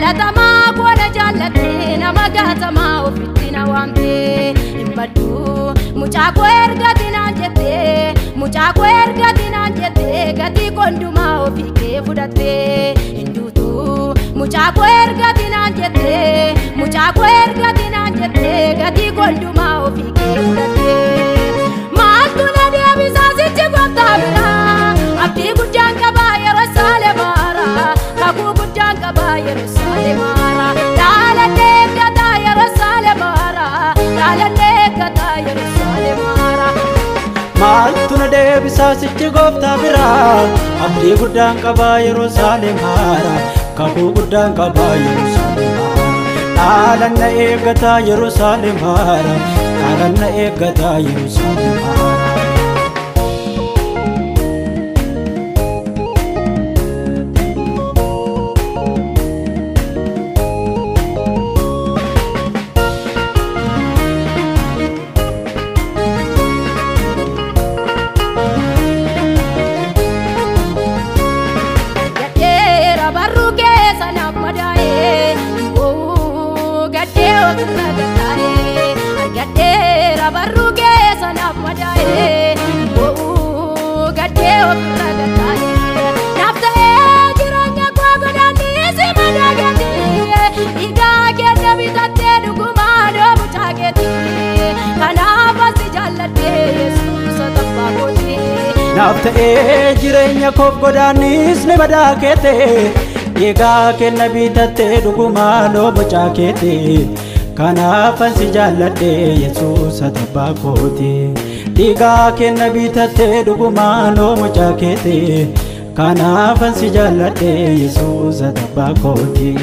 jalatama kola jalatina magatama ofitina wamte imbadu mucha kwergatina jete mucha kwergatina jete gati konduma ofike fudate indutu mucha kwergatina jete mucha kwergatina jete gati konduma ofike fudate matuna de bisazi chigotavira abdi gudanga ba Yerusalemara kaku gudanga ba Yerusalemara dala nekata Yerusalemara dala nekata Yerusalemara matuna de bisazi chigotavira abdi gudanga ba Yerusalemara kaku gudanga ba Yerusalemara dala nekata Yerusalemara dala nekata Yerusalemara Nafta jirenya kof godanis ne badakete ega ke nabi tatte duguma no bachakete kana fansi jalade Yesus atabakoti ega ke nabi tatte duguma no bachakete kana fansi jalade Yesus atabakoti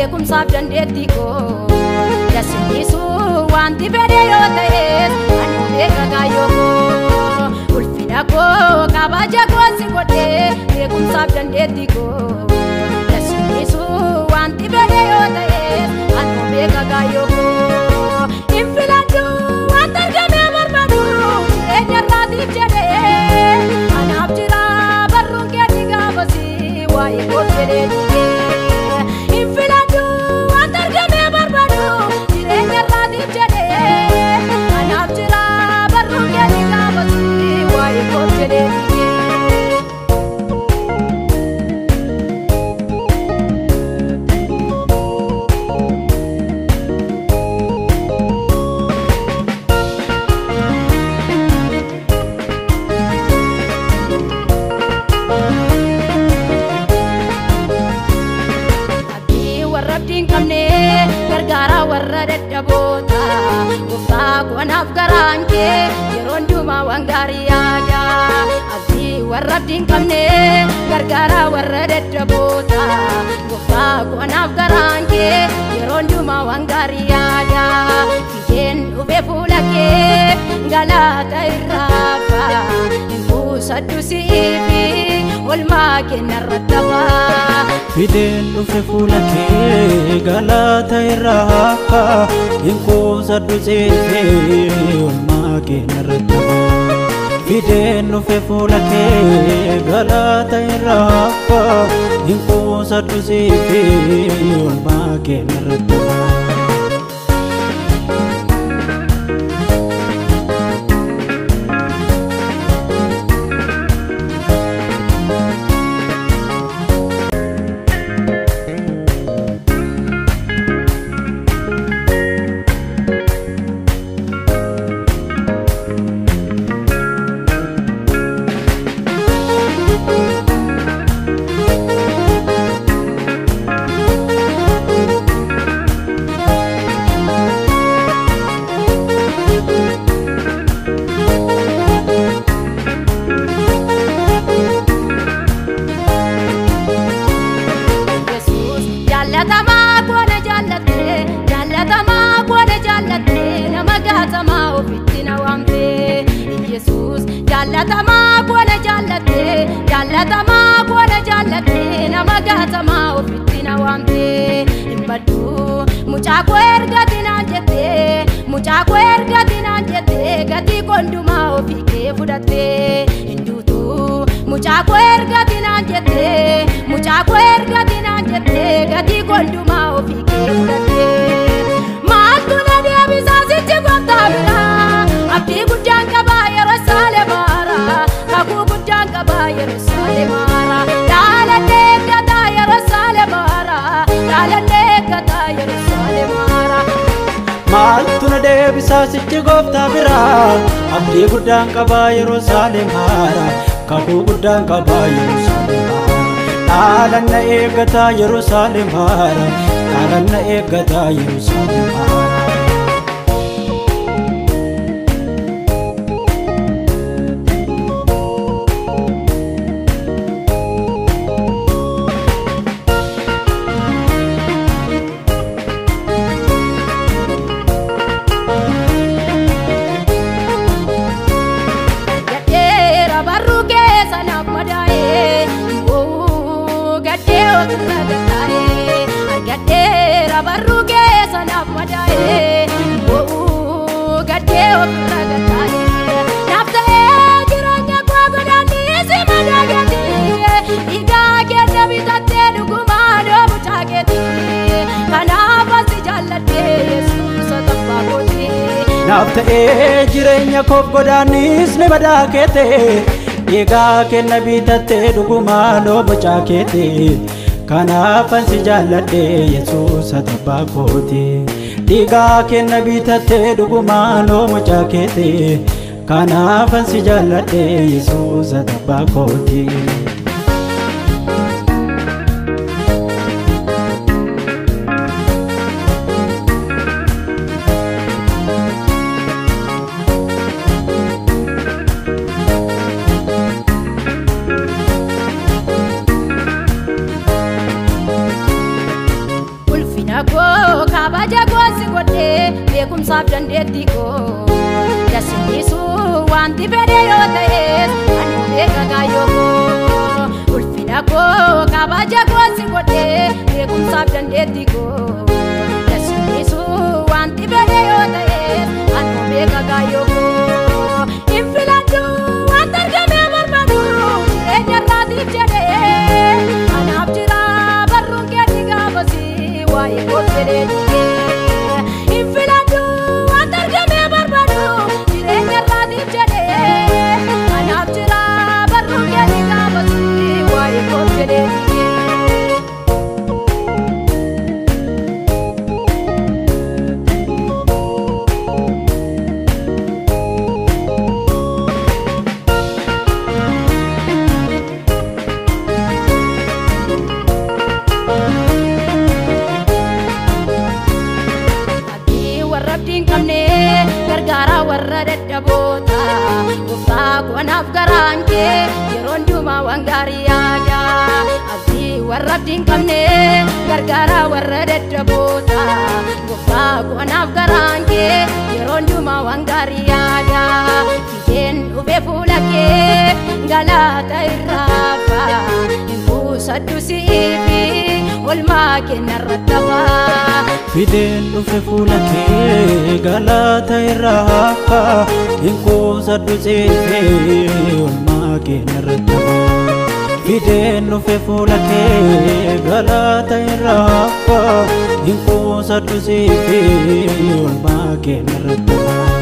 Bekum sabdan detiko yasinisu wanti bede yotes anu beka gayoko ulfina ko kabaja ko sikote bekum sabdan detiko yasinisu wanti bede yotes anu beka gayoko infilatu wantargame barbadu enyarati jede anabjira barrunke digabasi wai kotede Warabdin kamne gargara warradda bota gofa ko anaf garanke yeronduma wangariada fiden ube fulake galata irafa imbusaddu sifi walma kenartaba fiden ube fulake galata irafa imbusaddu sifi walma kenartaba Fiden no fe fulake galata irafa inko sadu sifi ulma ke narata jaallatama koona jaallatama koona jaallatee nama gaatama ofitti na waamtee hin baddu mucaa koo ergati naan jettee mucaa koo ergati naan jettee gatii kondumaa ofii kee fudhattee hin duutu mucaa koo ergati naan jettee mucaa koo ergati naan jettee gatii kondumaa ofii kee fudhattee maaltu na deebisaa sichi gooftaa biraa abdii guddaan qabaa Yerusaalem haaraa kakuu guddaan qabaa Yerusaalem haaraa laalannee gataa Yerusaalem haaraa laalannee gataa Yerusaalem haaraa maaltu na deebisaa sichi gooftaa biraa abdii guddaan qabaa Yerusaalem haaraa kakuu guddaan qabaa Yerusaalem haaraa laalanna eeggataa Yerusaalem haaraa laalanna eeggataa Yerusaalem haaraa Nafta'ee jireenya koof godaanis ni madaakete dhiigaa kenna bitattee dhugumaan mucaa keete kanaafan si jaalladhe Yesuusa tabbaa kooti dhiigaa kenna bitattee dhugumaan mucaa keete kanaafan si jaalladhe Yesuusa tabbaa kooti kabaja gosi godhe beekumsaaf dandeettii koo dasinisu wanti fedhe yoo ta'es ani beeka kaayyoo koo ulfina koo kabaja gosi godhe beekumsaaf dandeettii koo dasinisu wanti fedhe yoo ta'es ani beeka kaayyoo koo hin filadhu wanta argamee barbaadu jireenya irraatiif jedhee anaaf jira barruun keetti gaafasi waa'ee koo jedhee gargaara warra dadhaboota gooftaa konaaf garaanke yeroon duuma waan gaarii yaada abdii warra abdiin qabne gargaara warra dadhaboota gooftaa konaaf garaanke yeroon duuma waan gaarii yaada fideen dhufee fuula kee galata irraafa hin buusadhu siifi olmaa kennarrattaba fideen dhufe fuula kee galata irraafa hin buusadhu siifi olmaa kennarrattaba fideen dhufe fuula kee galata irraafa hin buusadhu siifi olmaa kennarrattaba